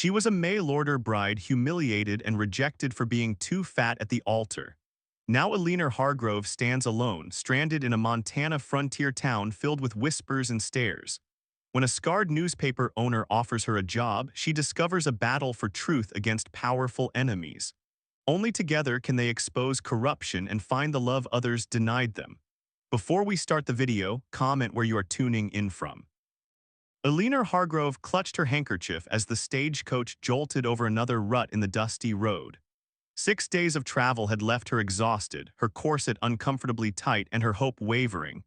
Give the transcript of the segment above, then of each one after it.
She was a mail-order bride humiliated and rejected for being too fat at the altar. Now Alina Hargrove stands alone, stranded in a Montana frontier town filled with whispers and stares. When a scarred newspaper owner offers her a job, she discovers a battle for truth against powerful enemies. Only together can they expose corruption and find the love others denied them. Before we start the video, comment where you are tuning in from. Alina Hargrove clutched her handkerchief as the stagecoach jolted over another rut in the dusty road. 6 days of travel had left her exhausted, her corset uncomfortably tight and her hope wavering.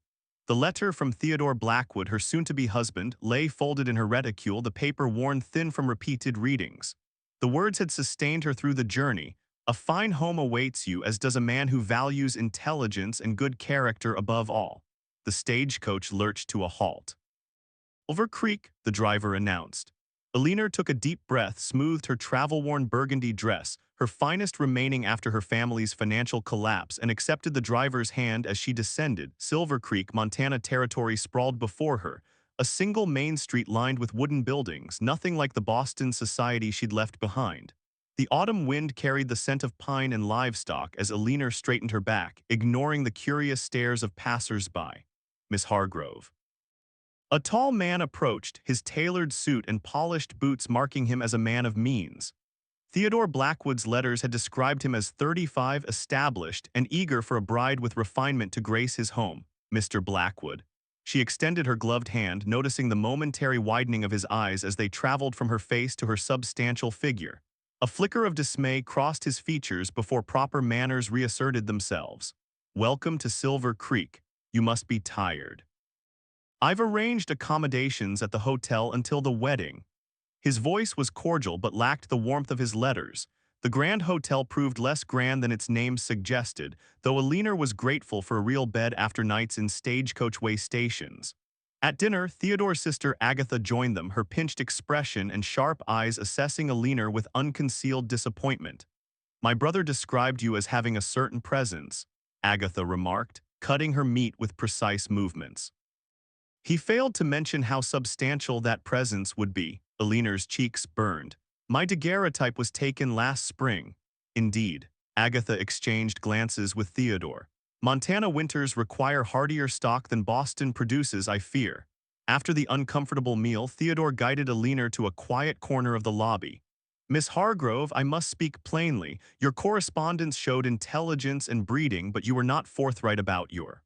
The letter from Theodore Blackwood, her soon-to-be husband, lay folded in her reticule, the paper worn thin from repeated readings. The words had sustained her through the journey. A fine home awaits you, as does a man who values intelligence and good character above all. The stagecoach lurched to a halt. Silver Creek, the driver announced. Alina took a deep breath, smoothed her travel-worn burgundy dress, her finest remaining after her family's financial collapse, and accepted the driver's hand as she descended. Silver Creek, Montana territory sprawled before her, a single main street lined with wooden buildings, nothing like the Boston society she'd left behind. The autumn wind carried the scent of pine and livestock as Alina straightened her back, ignoring the curious stares of passers-by. Miss Hargrove. A tall man approached, his tailored suit and polished boots marking him as a man of means. Theodore Blackwood's letters had described him as 35, established, and eager for a bride with refinement to grace his home. Mr. Blackwood. She extended her gloved hand, noticing the momentary widening of his eyes as they traveled from her face to her substantial figure. A flicker of dismay crossed his features before proper manners reasserted themselves. Welcome to Silver Creek. You must be tired. I've arranged accommodations at the hotel until the wedding. His voice was cordial but lacked the warmth of his letters. The Grand Hotel proved less grand than its name suggested, though Alina was grateful for a real bed after nights in stagecoach-way stations. At dinner, Theodore's sister Agatha joined them, her pinched expression and sharp eyes assessing Alina with unconcealed disappointment. My brother described you as having a certain presence, Agatha remarked, cutting her meat with precise movements. He failed to mention how substantial that presence would be. Alina's cheeks burned. My daguerreotype was taken last spring. Indeed. Agatha exchanged glances with Theodore. Montana winters require hardier stock than Boston produces, I fear. After the uncomfortable meal, Theodore guided Alina to a quiet corner of the lobby. Miss Hargrove, I must speak plainly. Your correspondence showed intelligence and breeding, but you were not forthright about your...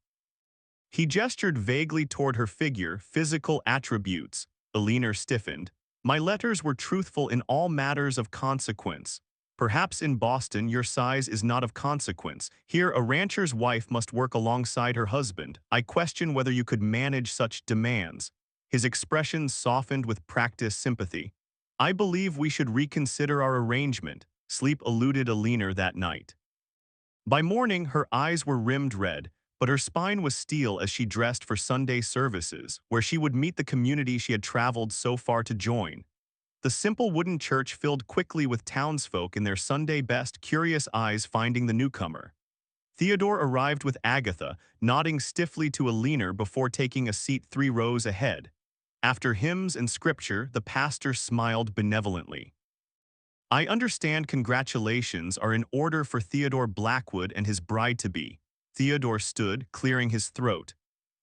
He gestured vaguely toward her figure, physical attributes. Alina stiffened. My letters were truthful in all matters of consequence. Perhaps in Boston your size is not of consequence. Here a rancher's wife must work alongside her husband. I question whether you could manage such demands. His expression softened with practiced sympathy. I believe we should reconsider our arrangement. Sleep eluded Alina that night. By morning her eyes were rimmed red, but her spine was steel as she dressed for Sunday services, where she would meet the community she had traveled so far to join. The simple wooden church filled quickly with townsfolk in their Sunday best, curious eyes finding the newcomer. Theodore arrived with Agatha, nodding stiffly to Alina before taking a seat 3 rows ahead. After hymns and scripture, the pastor smiled benevolently. I understand congratulations are in order for Theodore Blackwood and his bride-to-be. Theodore stood, clearing his throat.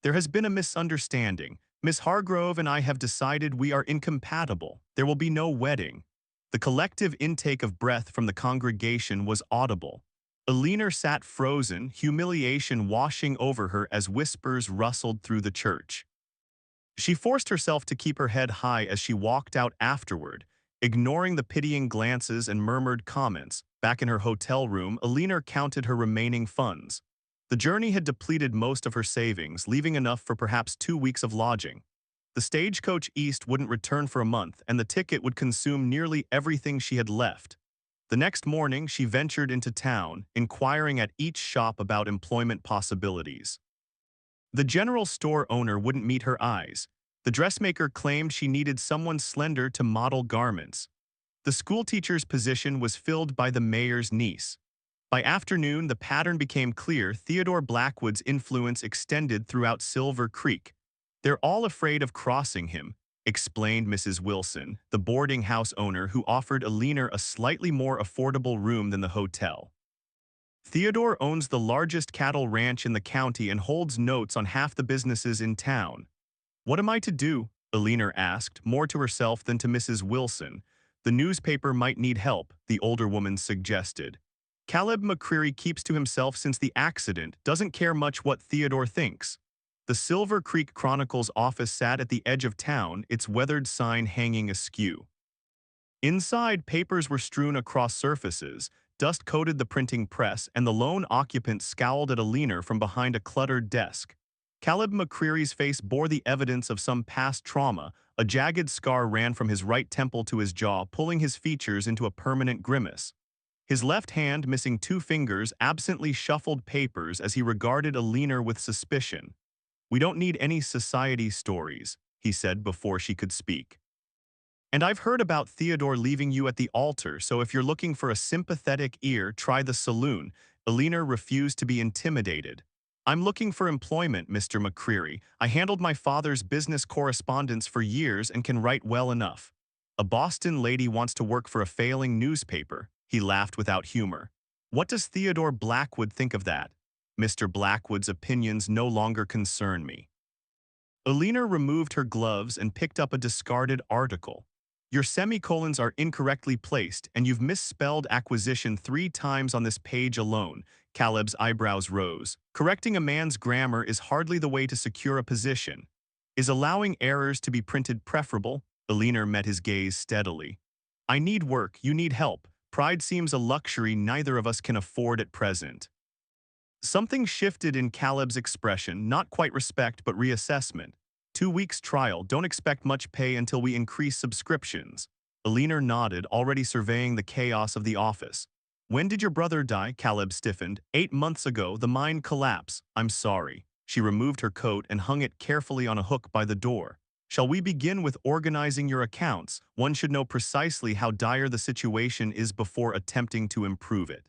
There has been a misunderstanding. Miss Hargrove and I have decided we are incompatible. There will be no wedding. The collective intake of breath from the congregation was audible. Alina sat frozen, humiliation washing over her as whispers rustled through the church. She forced herself to keep her head high as she walked out afterward, ignoring the pitying glances and murmured comments. Back in her hotel room, Alina counted her remaining funds. The journey had depleted most of her savings, leaving enough for perhaps 2 weeks of lodging. The stagecoach east wouldn't return for a month, and the ticket would consume nearly everything she had left. The next morning, she ventured into town, inquiring at each shop about employment possibilities. The general store owner wouldn't meet her eyes. The dressmaker claimed she needed someone slender to model garments. The schoolteacher's position was filled by the mayor's niece. By afternoon, the pattern became clear. Theodore Blackwood's influence extended throughout Silver Creek. They're all afraid of crossing him, explained Mrs. Wilson, the boarding house owner who offered Alina a slightly more affordable room than the hotel. Theodore owns the largest cattle ranch in the county and holds notes on half the businesses in town. What am I to do? Alina asked, more to herself than to Mrs. Wilson. The newspaper might need help, the older woman suggested. Caleb McCreary keeps to himself since the accident, doesn't care much what Theodore thinks. The Silver Creek Chronicle's office sat at the edge of town, its weathered sign hanging askew. Inside, papers were strewn across surfaces, dust coated the printing press, and the lone occupant scowled at Alina from behind a cluttered desk. Caleb McCreary's face bore the evidence of some past trauma. A jagged scar ran from his right temple to his jaw, pulling his features into a permanent grimace. His left hand, missing two fingers, absently shuffled papers as he regarded Alina with suspicion. "We don't need any society stories," he said before she could speak. "And I've heard about Theodore leaving you at the altar, so if you're looking for a sympathetic ear, try the saloon." Alina refused to be intimidated. "I'm looking for employment, Mr. McCreary. I handled my father's business correspondence for years and can write well enough. A Boston lady wants to work for a failing newspaper." He laughed without humor. "What does Theodore Blackwood think of that?" "Mr. Blackwood's opinions no longer concern me." Alina removed her gloves and picked up a discarded article. "Your semicolons are incorrectly placed, and you've misspelled acquisition 3 times on this page alone." Caleb's eyebrows rose. "Correcting a man's grammar is hardly the way to secure a position. Is allowing errors to be printed preferable?" Alina met his gaze steadily. "I need work, you need help. Pride seems a luxury neither of us can afford at present." Something shifted in Caleb's expression, not quite respect but reassessment. 2 weeks trial, don't expect much pay until we increase subscriptions." Alina nodded, already surveying the chaos of the office. "When did your brother die?" Caleb stiffened. 8 months ago, the mine collapse. I'm sorry." She removed her coat and hung it carefully on a hook by the door. "Shall we begin with organizing your accounts? One should know precisely how dire the situation is before attempting to improve it."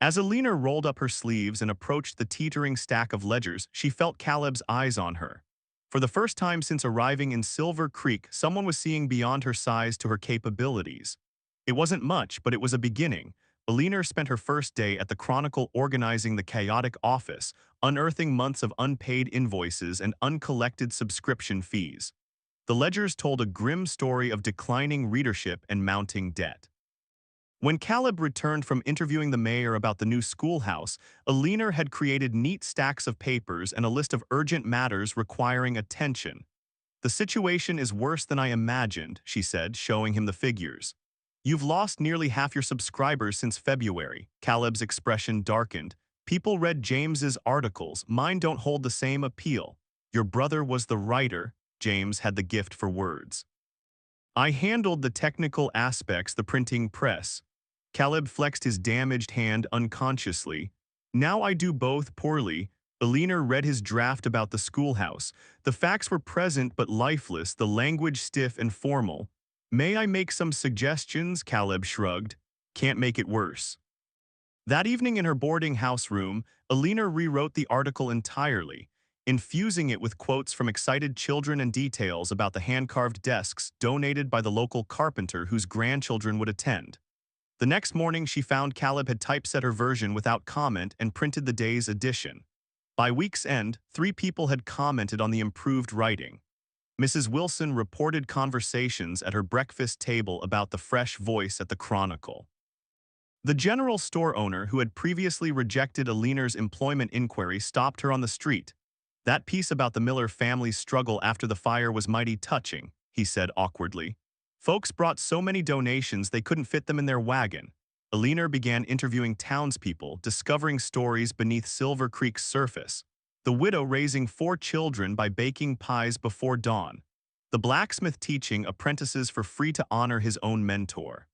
As Alina rolled up her sleeves and approached the teetering stack of ledgers, she felt Caleb's eyes on her. For the first time since arriving in Silver Creek, someone was seeing beyond her size to her capabilities. It wasn't much, but it was a beginning. Alina spent her first day at the Chronicle organizing the chaotic office, unearthing months of unpaid invoices and uncollected subscription fees. The ledgers told a grim story of declining readership and mounting debt. When Caleb returned from interviewing the mayor about the new schoolhouse, Alina had created neat stacks of papers and a list of urgent matters requiring attention. "The situation is worse than I imagined," she said, showing him the figures. "You've lost nearly half your subscribers since February." Caleb's expression darkened. "People read James's articles. Mine don't hold the same appeal. Your brother was the writer. James had the gift for words. I handled the technical aspects, the printing press." Caleb flexed his damaged hand unconsciously. "Now I do both poorly." Alina read his draft about the schoolhouse. The facts were present but lifeless, the language stiff and formal. "May I make some suggestions?" Caleb shrugged. "Can't make it worse." That evening in her boarding house room, Alina rewrote the article entirely, infusing it with quotes from excited children and details about the hand-carved desks donated by the local carpenter whose grandchildren would attend. The next morning, she found Caleb had typeset her version without comment and printed the day's edition. By week's end, 3 people had commented on the improved writing. Mrs. Wilson reported conversations at her breakfast table about the fresh voice at the Chronicle. The general store owner who had previously rejected Alina's employment inquiry stopped her on the street. "That piece about the Miller family's struggle after the fire was mighty touching," he said awkwardly. "Folks brought so many donations they couldn't fit them in their wagon." Alina began interviewing townspeople, discovering stories beneath Silver Creek's surface. The widow raising 4 children by baking pies before dawn. The blacksmith teaching apprentices for free to honor his own mentor.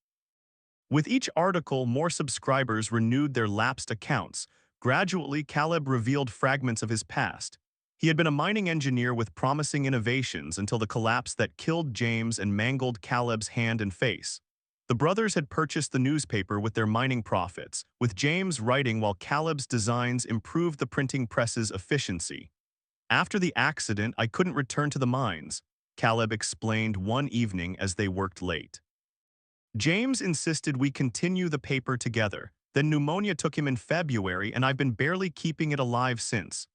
With each article, more subscribers renewed their lapsed accounts. Gradually, Caleb revealed fragments of his past. He had been a mining engineer with promising innovations until the collapse that killed James and mangled Caleb's hand and face. The brothers had purchased the newspaper with their mining profits, with James writing while Caleb's designs improved the printing press's efficiency. "After the accident, I couldn't return to the mines." Caleb explained one evening as they worked late. James insisted we continue the paper together. Then pneumonia took him in February and I've been barely keeping it alive since.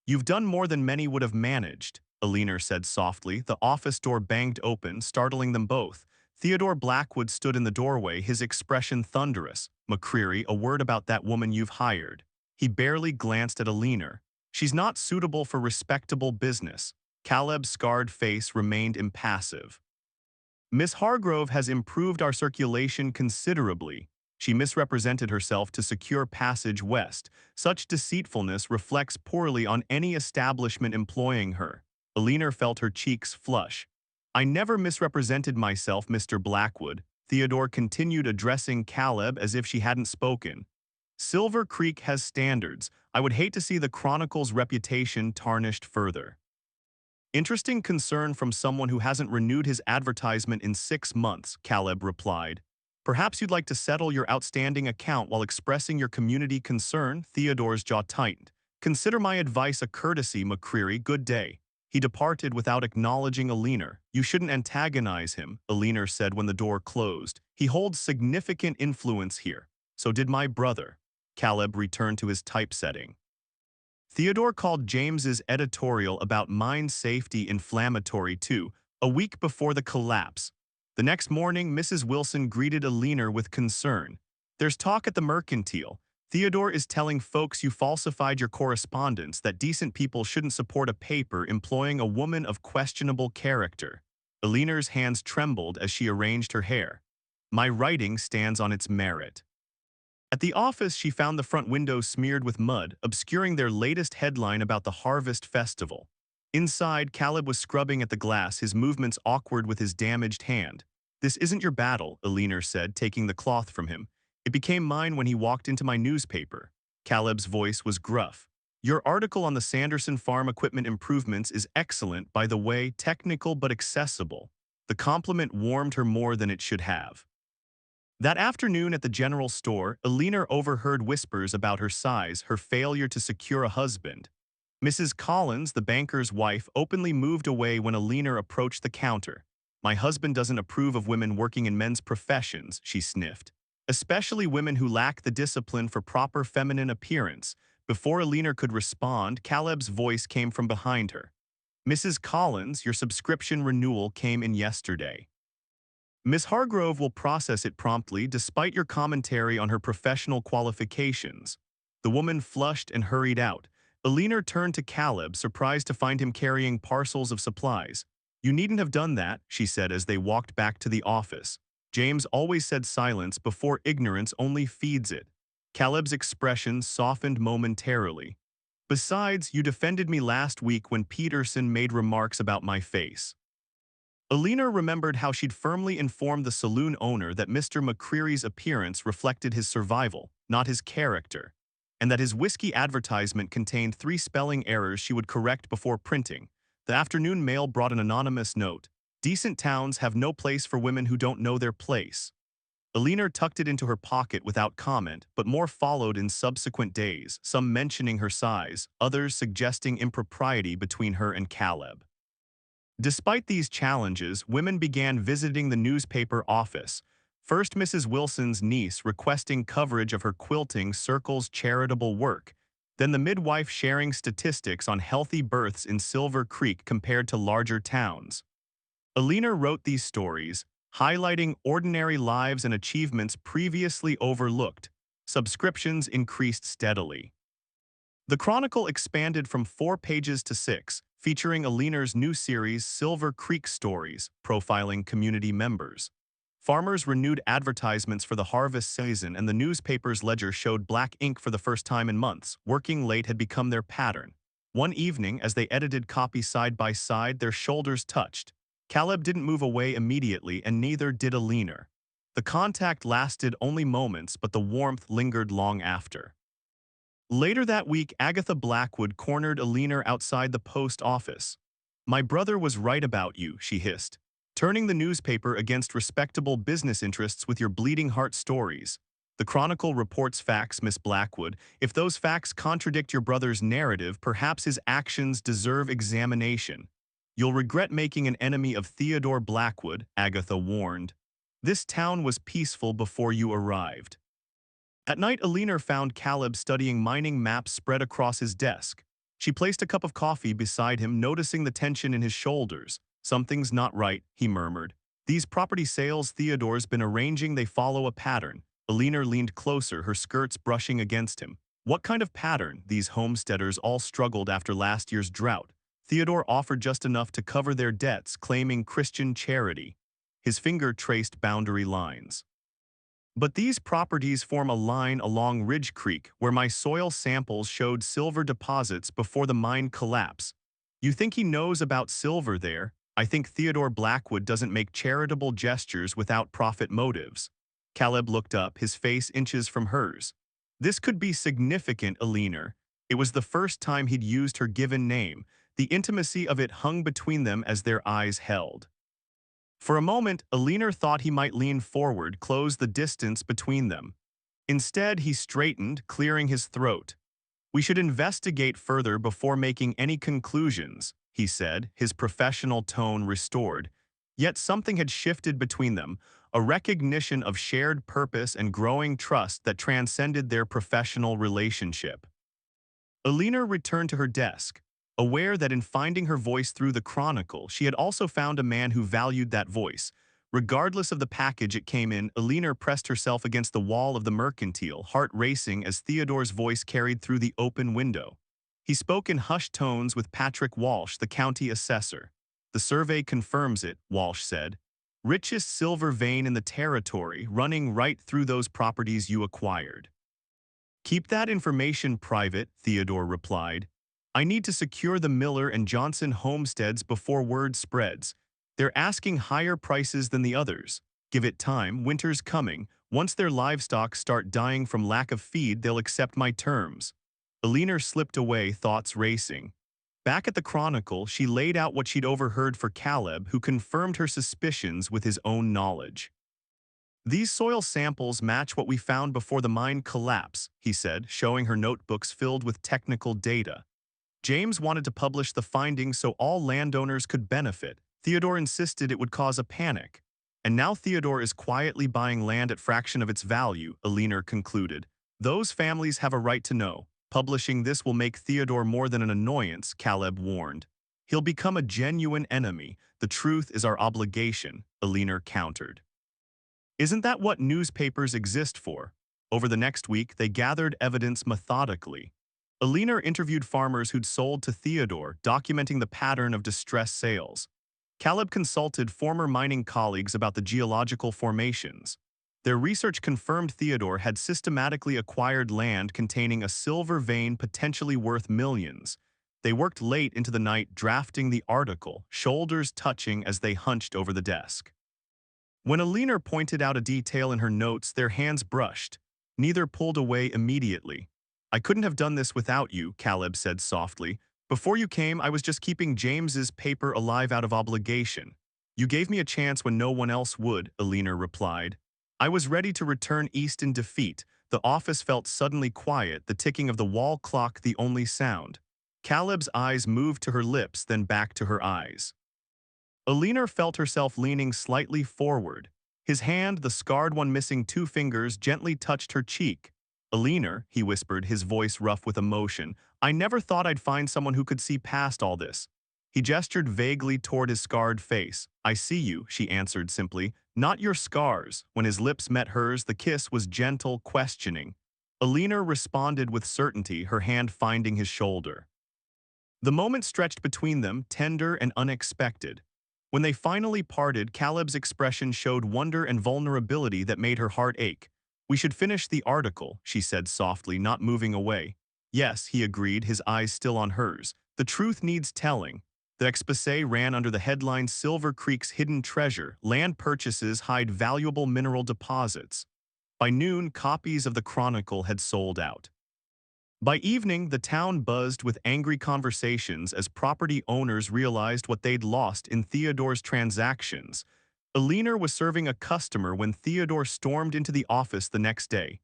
You've done more than many would have managed, Alina said softly. The office door banged open, startling them both. Theodore Blackwood stood in the doorway, his expression thunderous. McCreary, a word about that woman you've hired. He barely glanced at Alina. She's not suitable for respectable business. Caleb's scarred face remained impassive. Miss Hargrove has improved our circulation considerably. She misrepresented herself to secure passage west. Such deceitfulness reflects poorly on any establishment employing her. Alina felt her cheeks flush. I never misrepresented myself, Mr. Blackwood. Theodore continued, addressing Caleb as if she hadn't spoken. Silver Creek has standards. I would hate to see the Chronicle's reputation tarnished further. Interesting concern from someone who hasn't renewed his advertisement in 6 months, Caleb replied. Perhaps you'd like to settle your outstanding account while expressing your community concern. Theodore's jaw tightened. Consider my advice a courtesy, McCreary. Good day. He departed without acknowledging Alina. You shouldn't antagonize him, Alina said when the door closed. He holds significant influence here. So did my brother. Caleb returned to his typesetting. Theodore called James's editorial about mine safety inflammatory too, a week before the collapse. The next morning, Mrs. Wilson greeted Alina with concern. There's talk at the Mercantile. Theodore is telling folks you falsified your correspondence, that decent people shouldn't support a paper employing a woman of questionable character. Alina's hands trembled as she arranged her hair. My writing stands on its merit. At the office, she found the front window smeared with mud, obscuring their latest headline about the Harvest Festival. Inside, Caleb was scrubbing at the glass, his movements awkward with his damaged hand. This isn't your battle, Alina said, taking the cloth from him. It became mine when he walked into my newspaper. Caleb's voice was gruff. Your article on the Sanderson farm equipment improvements is excellent, by the way, technical but accessible. The compliment warmed her more than it should have. That afternoon at the general store, Alina overheard whispers about her size, her failure to secure a husband. Mrs. Collins, the banker's wife, openly moved away when Alina approached the counter. My husband doesn't approve of women working in men's professions, she sniffed. Especially women who lack the discipline for proper feminine appearance. Before Alina could respond, Caleb's voice came from behind her. Mrs. Collins, your subscription renewal came in yesterday. Miss Hargrove will process it promptly, despite your commentary on her professional qualifications. The woman flushed and hurried out. Alina turned to Caleb, surprised to find him carrying parcels of supplies. You needn't have done that, she said as they walked back to the office. James always said silence before ignorance only feeds it. Caleb's expression softened momentarily. Besides, you defended me last week when Peterson made remarks about my face. Alina remembered how she'd firmly informed the saloon owner that Mr. McCreary's appearance reflected his survival, not his character, and that his whiskey advertisement contained 3 spelling errors she would correct before printing. The afternoon mail brought an anonymous note. Decent towns have no place for women who don't know their place. Alina tucked it into her pocket without comment, but more followed in subsequent days, some mentioning her size, others suggesting impropriety between her and Caleb. Despite these challenges, women began visiting the newspaper office. First, Mrs. Wilson's niece requesting coverage of her quilting circle's charitable work. Then the midwife sharing statistics on healthy births in Silver Creek compared to larger towns. Alina wrote these stories, highlighting ordinary lives and achievements previously overlooked. Subscriptions increased steadily. The Chronicle expanded from 4 pages to 6, featuring Alina's new series Silver Creek Stories, profiling community members. Farmers renewed advertisements for the harvest season, and the newspaper's ledger showed black ink for the first time in months. Working late had become their pattern. One evening, as they edited copy side by side, their shoulders touched. Caleb didn't move away immediately, and neither did Alina. The contact lasted only moments, but the warmth lingered long after. Later that week, Agatha Blackwood cornered Alina outside the post office. My brother was right about you, she hissed. Turning the newspaper against respectable business interests with your bleeding heart stories. The Chronicle reports facts, Miss Blackwood. If those facts contradict your brother's narrative, perhaps his actions deserve examination. You'll regret making an enemy of Theodore Blackwood, Agatha warned. This town was peaceful before you arrived. At night, Alina found Caleb studying mining maps spread across his desk. She placed a cup of coffee beside him, noticing the tension in his shoulders. Something's not right, he murmured. These property sales Theodore's been arranging, they follow a pattern. Alina leaned closer, her skirts brushing against him. What kind of pattern? These homesteaders all struggled after last year's drought. Theodore offered just enough to cover their debts, claiming Christian charity. His finger traced boundary lines. But these properties form a line along Ridge Creek where my soil samples showed silver deposits before the mine collapse. You think he knows about silver there? I think Theodore Blackwood doesn't make charitable gestures without profit motives. Caleb looked up, his face inches from hers. This could be significant, Alina. It was the first time he'd used her given name. The intimacy of it hung between them as their eyes held. For a moment, Alina thought he might lean forward, close the distance between them. Instead, he straightened, clearing his throat. We should investigate further before making any conclusions, he said, his professional tone restored. Yet something had shifted between them, a recognition of shared purpose and growing trust that transcended their professional relationship. Alina returned to her desk, aware that in finding her voice through the Chronicle, she had also found a man who valued that voice. Regardless of the package it came in, Alina pressed herself against the wall of the mercantile, heart racing as Theodore's voice carried through the open window. He spoke in hushed tones with Patrick Walsh, the county assessor. The survey confirms it, Walsh said. Richest silver vein in the territory, running right through those properties you acquired. Keep that information private, Theodore replied. I need to secure the Miller and Johnson homesteads before word spreads. They're asking higher prices than the others. Give it time, winter's coming. Once their livestock start dying from lack of feed, they'll accept my terms. Alina slipped away, thoughts racing. Back at the Chronicle, she laid out what she'd overheard for Caleb, who confirmed her suspicions with his own knowledge. These soil samples match what we found before the mine collapse, he said, showing her notebooks filled with technical data. James wanted to publish the findings so all landowners could benefit. Theodore insisted it would cause a panic. And now Theodore is quietly buying land at fraction of its value, Alina concluded. Those families have a right to know. Publishing this will make Theodore more than an annoyance, Caleb warned. He'll become a genuine enemy. The truth is our obligation, Alina countered. Isn't that what newspapers exist for? Over the next week, they gathered evidence methodically. Alina interviewed farmers who'd sold to Theodore, documenting the pattern of distress sales. Caleb consulted former mining colleagues about the geological formations. Their research confirmed Theodore had systematically acquired land containing a silver vein potentially worth millions. They worked late into the night drafting the article, shoulders touching as they hunched over the desk. When Alina pointed out a detail in her notes, their hands brushed. Neither pulled away immediately. I couldn't have done this without you, Caleb said softly. Before you came, I was just keeping James's paper alive out of obligation. You gave me a chance when no one else would, Alina replied. I was ready to return east in defeat. The office felt suddenly quiet, the ticking of the wall clock the only sound. Caleb's eyes moved to her lips, then back to her eyes. Alina felt herself leaning slightly forward. His hand, the scarred one missing 2 fingers, gently touched her cheek. Alina, he whispered, his voice rough with emotion, I never thought I'd find someone who could see past all this. He gestured vaguely toward his scarred face. I see you, she answered simply, not your scars. When his lips met hers, the kiss was gentle, questioning. Alina responded with certainty, her hand finding his shoulder. The moment stretched between them, tender and unexpected. When they finally parted, Caleb's expression showed wonder and vulnerability that made her heart ache. We should finish the article, she said softly, not moving away. Yes, he agreed, his eyes still on hers. The truth needs telling. The exposé ran under the headline Silver Creek's Hidden Treasure, Land Purchases Hide Valuable Mineral Deposits. By noon, copies of the Chronicle had sold out. By evening, the town buzzed with angry conversations as property owners realized what they'd lost in Theodore's transactions. Alina was serving a customer when Theodore stormed into the office the next day.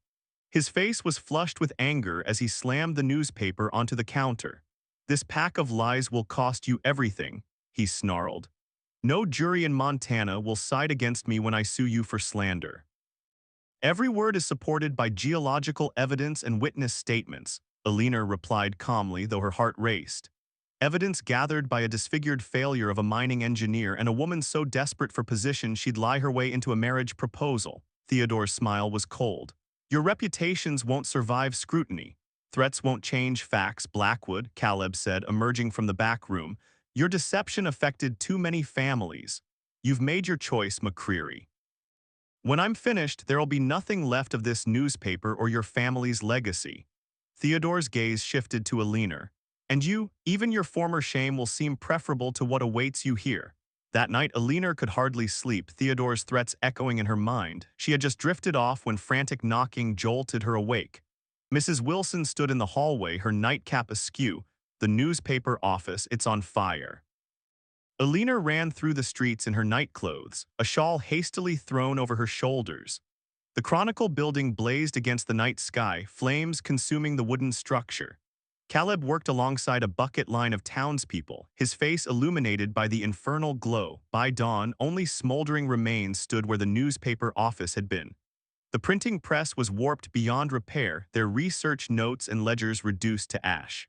His face was flushed with anger as he slammed the newspaper onto the counter. This pack of lies will cost you everything. he snarled. No jury in Montana will side against me when I sue you for slander. Every word is supported by geological evidence and witness statements, Alina replied calmly, though her heart raced. Evidence gathered by a disfigured failure of a mining engineer and a woman so desperate for position she'd lie her way into a marriage proposal. Theodore's smile was cold. Your reputations won't survive scrutiny. Threats won't change facts, Blackwood, Caleb said, emerging from the back room. Your deception affected too many families. You've made your choice, McCreary. When I'm finished, there'll be nothing left of this newspaper or your family's legacy. Theodore's gaze shifted to Alina. And you, even your former shame will seem preferable to what awaits you here. That night, Alina could hardly sleep, Theodore's threats echoing in her mind. She had just drifted off when frantic knocking jolted her awake. Mrs. Wilson stood in the hallway, her nightcap askew. The newspaper office, it's on fire. Alina ran through the streets in her nightclothes, a shawl hastily thrown over her shoulders. The Chronicle building blazed against the night sky, flames consuming the wooden structure. Caleb worked alongside a bucket line of townspeople, his face illuminated by the infernal glow. By dawn, only smoldering remains stood where the newspaper office had been. The printing press was warped beyond repair, their research notes and ledgers reduced to ash.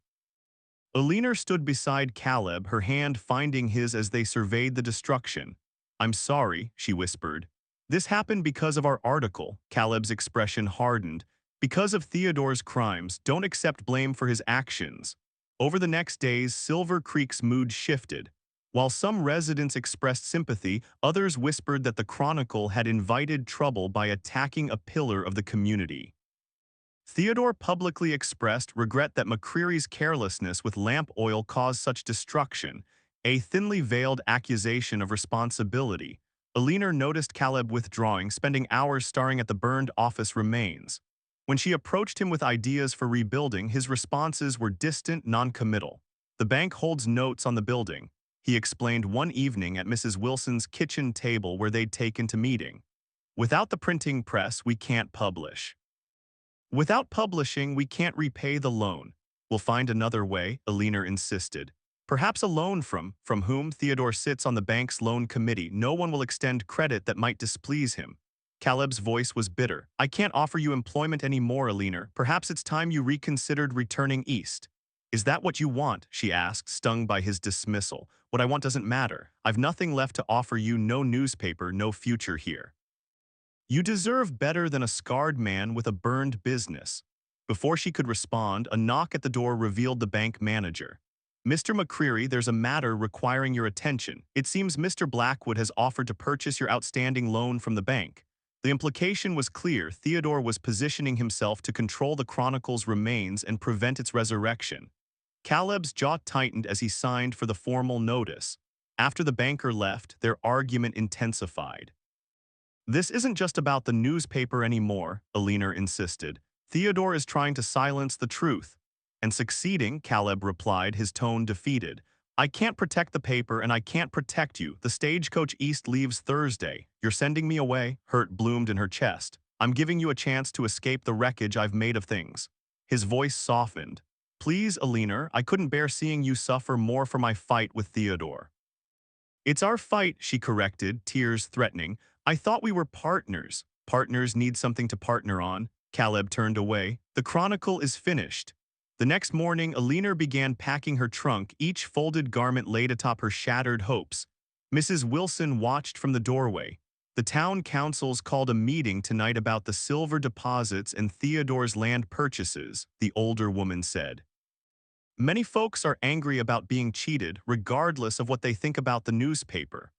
Alina stood beside Caleb, her hand finding his as they surveyed the destruction. I'm sorry, she whispered. This happened because of our article, Caleb's expression hardened. Because of Theodore's crimes, don't accept blame for his actions. Over the next days, Silver Creek's mood shifted. While some residents expressed sympathy, others whispered that the Chronicle had invited trouble by attacking a pillar of the community. Theodore publicly expressed regret that McCreary's carelessness with lamp oil caused such destruction, a thinly veiled accusation of responsibility. Alina noticed Caleb withdrawing, spending hours staring at the burned office remains. When she approached him with ideas for rebuilding, his responses were distant, non-committal. The bank holds notes on the building, he explained one evening at Mrs. Wilson's kitchen table where they'd taken to meeting. Without the printing press, we can't publish. Without publishing, we can't repay the loan. We'll find another way, Alina insisted. Perhaps a loan from whom? Theodore sits on the bank's loan committee. No one will extend credit that might displease him. Caleb's voice was bitter. I can't offer you employment anymore, Alina. Perhaps it's time you reconsidered returning east. Is that what you want? She asked, stung by his dismissal. What I want doesn't matter. I've nothing left to offer you, no newspaper, no future here. You deserve better than a scarred man with a burned business. Before she could respond, a knock at the door revealed the bank manager. Mr. McCreary, there's a matter requiring your attention. It seems Mr. Blackwood has offered to purchase your outstanding loan from the bank. The implication was clear. Theodore was positioning himself to control the Chronicle's remains and prevent its resurrection. Caleb's jaw tightened as he signed for the formal notice. After the banker left, their argument intensified. This isn't just about the newspaper anymore, Alina insisted. Theodore is trying to silence the truth. And succeeding, Caleb replied, his tone defeated. I can't protect the paper and I can't protect you. The Stagecoach East leaves Thursday. You're sending me away? Hurt bloomed in her chest. I'm giving you a chance to escape the wreckage I've made of things. His voice softened. Please, Alina, I couldn't bear seeing you suffer more for my fight with Theodore. It's our fight, she corrected, tears threatening. I thought we were partners. Partners need something to partner on. Caleb turned away. The Chronicle is finished. The next morning, Alina began packing her trunk, each folded garment laid atop her shattered hopes. Mrs. Wilson watched from the doorway. The town council's called a meeting tonight about the silver deposits and Theodore's land purchases, the older woman said. Many folks are angry about being cheated, regardless of what they think about the newspaper.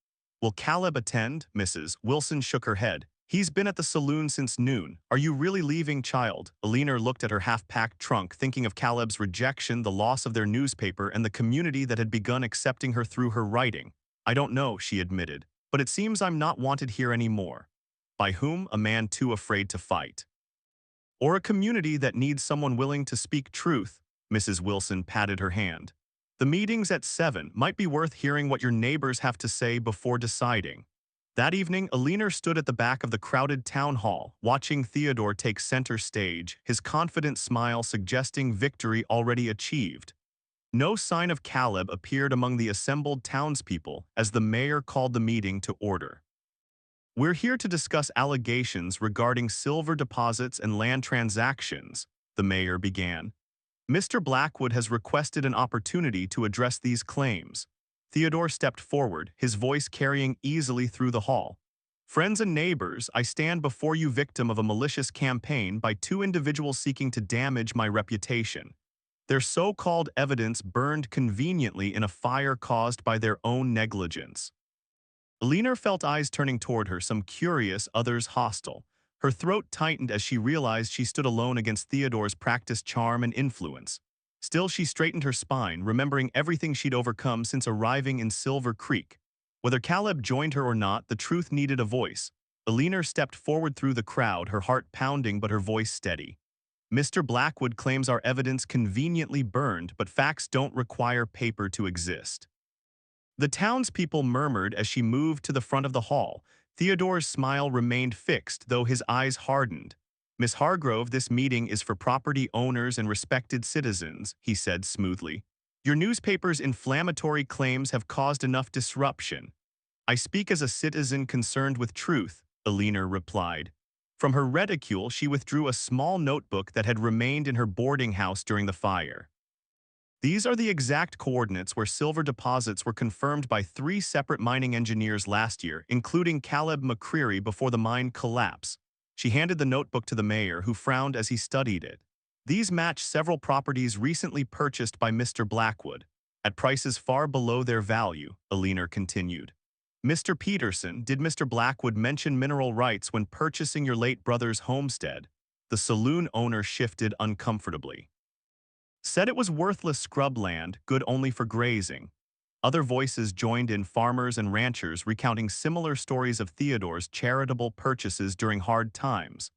Will Caleb attend? Mrs. Wilson shook her head. He's been at the saloon since noon. Are you really leaving, child? Alina looked at her half-packed trunk, thinking of Caleb's rejection, the loss of their newspaper, and the community that had begun accepting her through her writing. I don't know, she admitted, but it seems I'm not wanted here anymore. By whom? A man too afraid to fight. Or a community that needs someone willing to speak truth. Mrs. Wilson patted her hand. The meeting's at 7. Might be worth hearing what your neighbors have to say before deciding. That evening, Alina stood at the back of the crowded town hall, watching Theodore take center stage, his confident smile suggesting victory already achieved. No sign of Caleb appeared among the assembled townspeople as the mayor called the meeting to order. We're here to discuss allegations regarding silver deposits and land transactions, the mayor began. Mr. Blackwood has requested an opportunity to address these claims. Theodore stepped forward, his voice carrying easily through the hall. Friends and neighbors, I stand before you victim of a malicious campaign by two individuals seeking to damage my reputation. Their so-called evidence burned conveniently in a fire caused by their own negligence. Alina felt eyes turning toward her, some curious, others hostile. Her throat tightened as she realized she stood alone against Theodore's practiced charm and influence. Still, she straightened her spine, remembering everything she'd overcome since arriving in Silver Creek. Whether Caleb joined her or not, the truth needed a voice. Alina stepped forward through the crowd, her heart pounding but her voice steady. Mr. Blackwood claims our evidence conveniently burned, but facts don't require paper to exist. The townspeople murmured as she moved to the front of the hall. Theodore's smile remained fixed, though his eyes hardened. Miss Hargrove, this meeting is for property owners and respected citizens, he said smoothly. Your newspaper's inflammatory claims have caused enough disruption. I speak as a citizen concerned with truth, Alina replied. From her reticule, she withdrew a small notebook that had remained in her boarding house during the fire. These are the exact coordinates where silver deposits were confirmed by 3 separate mining engineers last year, including Caleb McCreary before the mine collapse. She handed the notebook to the mayor, who frowned as he studied it. These match several properties recently purchased by Mr. Blackwood, at prices far below their value, Alina continued. Mr. Peterson, did Mr. Blackwood mention mineral rights when purchasing your late brother's homestead? The saloon owner shifted uncomfortably. Said it was worthless scrubland, good only for grazing. Other voices joined in, farmers and ranchers recounting similar stories of Theodore's charitable purchases during hard times.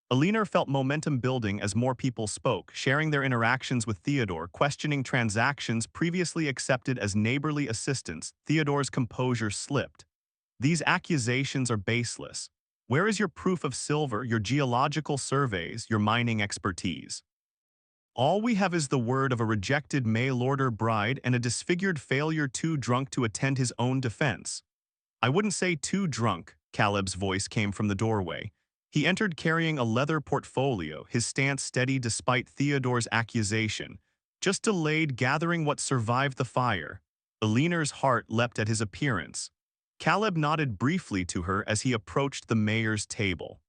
Alina felt momentum building as more people spoke, sharing their interactions with Theodore, questioning transactions previously accepted as neighborly assistance. Theodore's composure slipped. These accusations are baseless. Where is your proof of silver, your geological surveys, your mining expertise? All we have is the word of a rejected mail-order bride and a disfigured failure too drunk to attend his own defense. I wouldn't say too drunk, Caleb's voice came from the doorway. He entered carrying a leather portfolio, his stance steady despite Theodore's accusation. Just delayed gathering what survived the fire. Alina's heart leapt at his appearance. Caleb nodded briefly to her as he approached the mayor's table.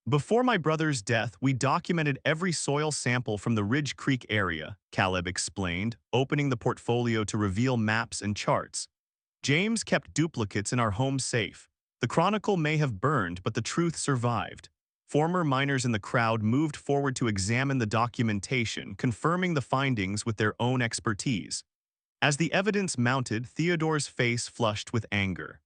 Before my brother's death, we documented every soil sample from the Ridge Creek area, Caleb explained, opening the portfolio to reveal maps and charts. James kept duplicates in our home safe. The Chronicle may have burned, but the truth survived. Former miners in the crowd moved forward to examine the documentation, confirming the findings with their own expertise. As the evidence mounted, Theodore's face flushed with anger.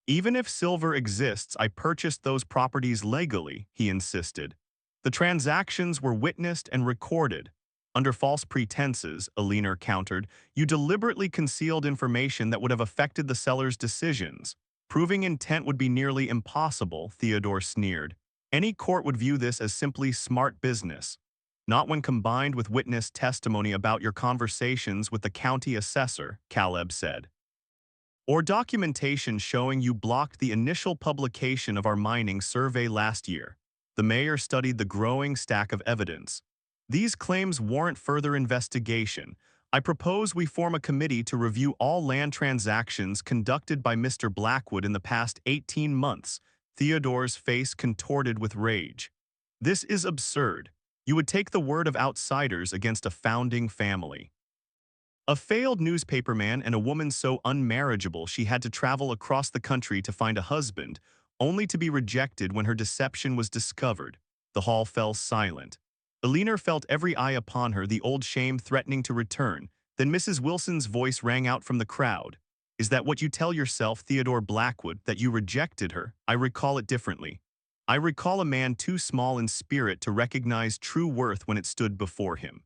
Even if silver exists, I purchased those properties legally, he insisted. The transactions were witnessed and recorded. Under false pretenses, Alina countered, you deliberately concealed information that would have affected the seller's decisions. Proving intent would be nearly impossible, Theodore sneered. Any court would view this as simply smart business. Not when combined with witness testimony about your conversations with the county assessor, Caleb said. Or documentation showing you blocked the initial publication of our mining survey last year. The mayor studied the growing stack of evidence. These claims warrant further investigation. I propose we form a committee to review all land transactions conducted by Mr. Blackwood in the past 18 months. Theodore's face contorted with rage. This is absurd. You would take the word of outsiders against a founding family. A failed newspaperman and a woman so unmarriageable she had to travel across the country to find a husband, only to be rejected when her deception was discovered. The hall fell silent. Alina felt every eye upon her, the old shame threatening to return. Then Mrs. Wilson's voice rang out from the crowd. Is that what you tell yourself, Theodore Blackwood, that you rejected her? I recall it differently. I recall a man too small in spirit to recognize true worth when it stood before him.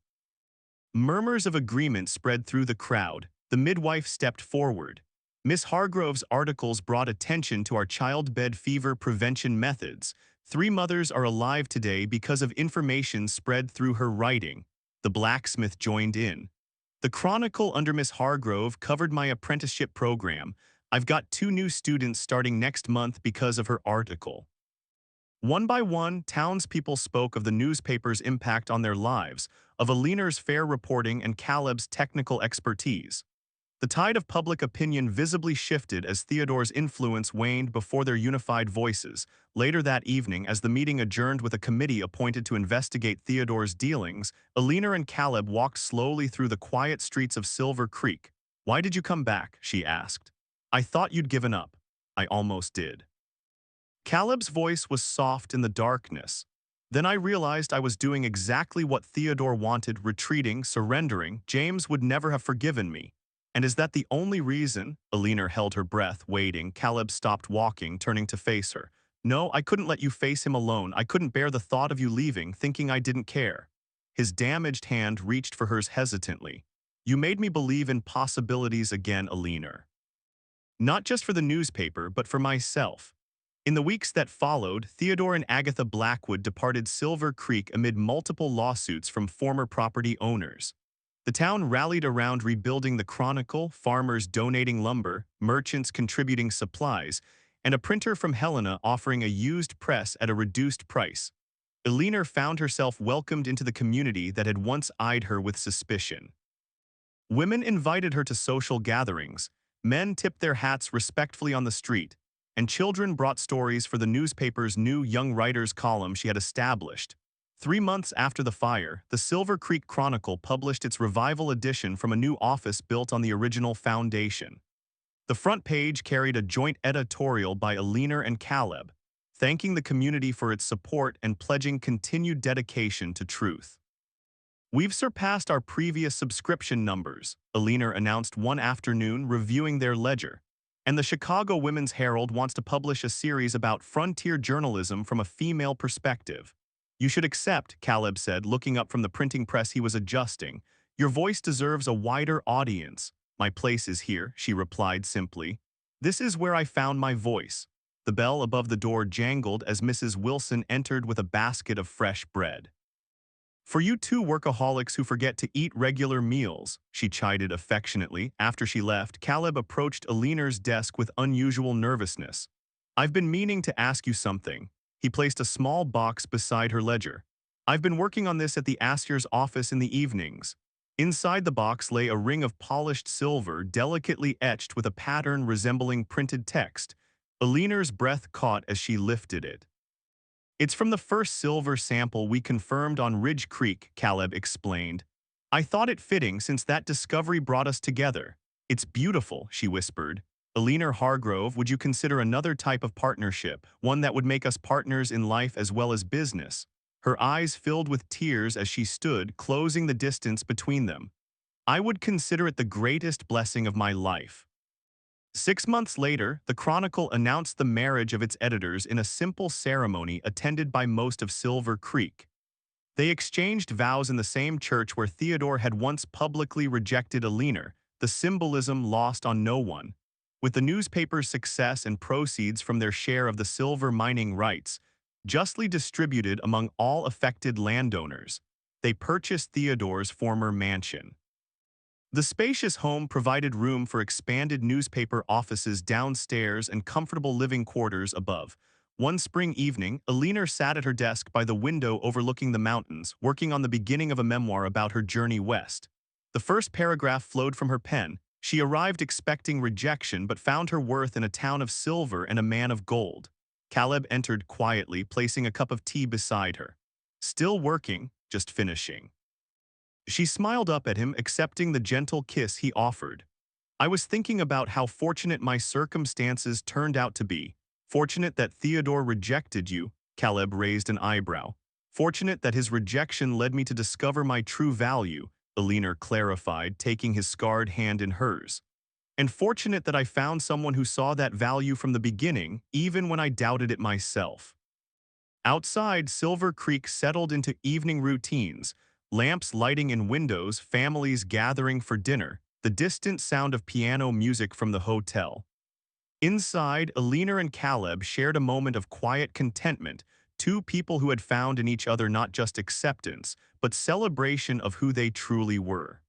Murmurs of agreement spread through the crowd. The midwife stepped forward. Miss Hargrove's articles brought attention to our childbed fever prevention methods. 3 mothers are alive today because of information spread through her writing. The blacksmith joined in. The Chronicle under Miss Hargrove covered my apprenticeship program. I've got 2 new students starting next month because of her article. One by one, townspeople spoke of the newspaper's impact on their lives, of Aliner's fair reporting and Caleb's technical expertise. The tide of public opinion visibly shifted as Theodore's influence waned before their unified voices. Later that evening, as the meeting adjourned with a committee appointed to investigate Theodore's dealings, Alina and Caleb walked slowly through the quiet streets of Silver Creek. "Why did you come back?" she asked. "I thought you'd given up." "I almost did." Caleb's voice was soft in the darkness. "Then I realized I was doing exactly what Theodore wanted, retreating, surrendering. James would never have forgiven me. And is that the only reason?" Alina held her breath, waiting. Caleb stopped walking, turning to face her. "No, I couldn't let you face him alone. I couldn't bear the thought of you leaving, thinking I didn't care." His damaged hand reached for hers hesitantly. "You made me believe in possibilities again, Alina. Not just for the newspaper, but for myself." In the weeks that followed, Theodore and Agatha Blackwood departed Silver Creek amid multiple lawsuits from former property owners. The town rallied around rebuilding the Chronicle, farmers donating lumber, merchants contributing supplies, and a printer from Helena offering a used press at a reduced price. Alina found herself welcomed into the community that had once eyed her with suspicion. Women invited her to social gatherings, men tipped their hats respectfully on the street, and children brought stories for the newspaper's new Young Writers column she had established. 3 months after the fire, the Silver Creek Chronicle published its revival edition from a new office built on the original foundation. The front page carried a joint editorial by Alina and Caleb, thanking the community for its support and pledging continued dedication to truth. "We've surpassed our previous subscription numbers," Alina announced one afternoon, reviewing their ledger. "And the Chicago Women's Herald wants to publish a series about frontier journalism from a female perspective." "You should accept," Caleb said, looking up from the printing press he was adjusting. "Your voice deserves a wider audience." "My place is here," she replied simply. "This is where I found my voice." The bell above the door jangled as Mrs. Wilson entered with a basket of fresh bread. "For you 2 workaholics who forget to eat regular meals," she chided affectionately. After she left, Caleb approached Alina's desk with unusual nervousness. "I've been meaning to ask you something." He placed a small box beside her ledger. "I've been working on this at the Assier's office in the evenings." Inside the box lay a ring of polished silver, delicately etched with a pattern resembling printed text. Alina's breath caught as she lifted it. "It's from the first silver sample we confirmed on Ridge Creek," Caleb explained. "I thought it fitting since that discovery brought us together." "It's beautiful," she whispered. "Alina Hargrove, would you consider another type of partnership, one that would make us partners in life as well as business?" Her eyes filled with tears as she stood, closing the distance between them. "I would consider it the greatest blessing of my life." 6 months later, the Chronicle announced the marriage of its editors in a simple ceremony attended by most of Silver Creek. They exchanged vows in the same church where Theodore had once publicly rejected Alina, the symbolism lost on no one. With the newspaper's success and proceeds from their share of the silver mining rights, justly distributed among all affected landowners, they purchased Theodore's former mansion. The spacious home provided room for expanded newspaper offices downstairs and comfortable living quarters above. One spring evening, Alina sat at her desk by the window overlooking the mountains, working on the beginning of a memoir about her journey west. The first paragraph flowed from her pen. She arrived expecting rejection but found her worth in a town of silver and a man of gold. Caleb entered quietly, placing a cup of tea beside her. "Still working, just finishing." She smiled up at him, accepting the gentle kiss he offered. "I was thinking about how fortunate my circumstances turned out to be. Fortunate that Theodore rejected you." Caleb raised an eyebrow. "Fortunate that his rejection led me to discover my true value," Alina clarified, taking his scarred hand in hers. "And fortunate that I found someone who saw that value from the beginning, even when I doubted it myself." Outside, Silver Creek settled into evening routines, lamps lighting in windows, families gathering for dinner, the distant sound of piano music from the hotel. Inside, Alina and Caleb shared a moment of quiet contentment, 2 people who had found in each other not just acceptance, but celebration of who they truly were.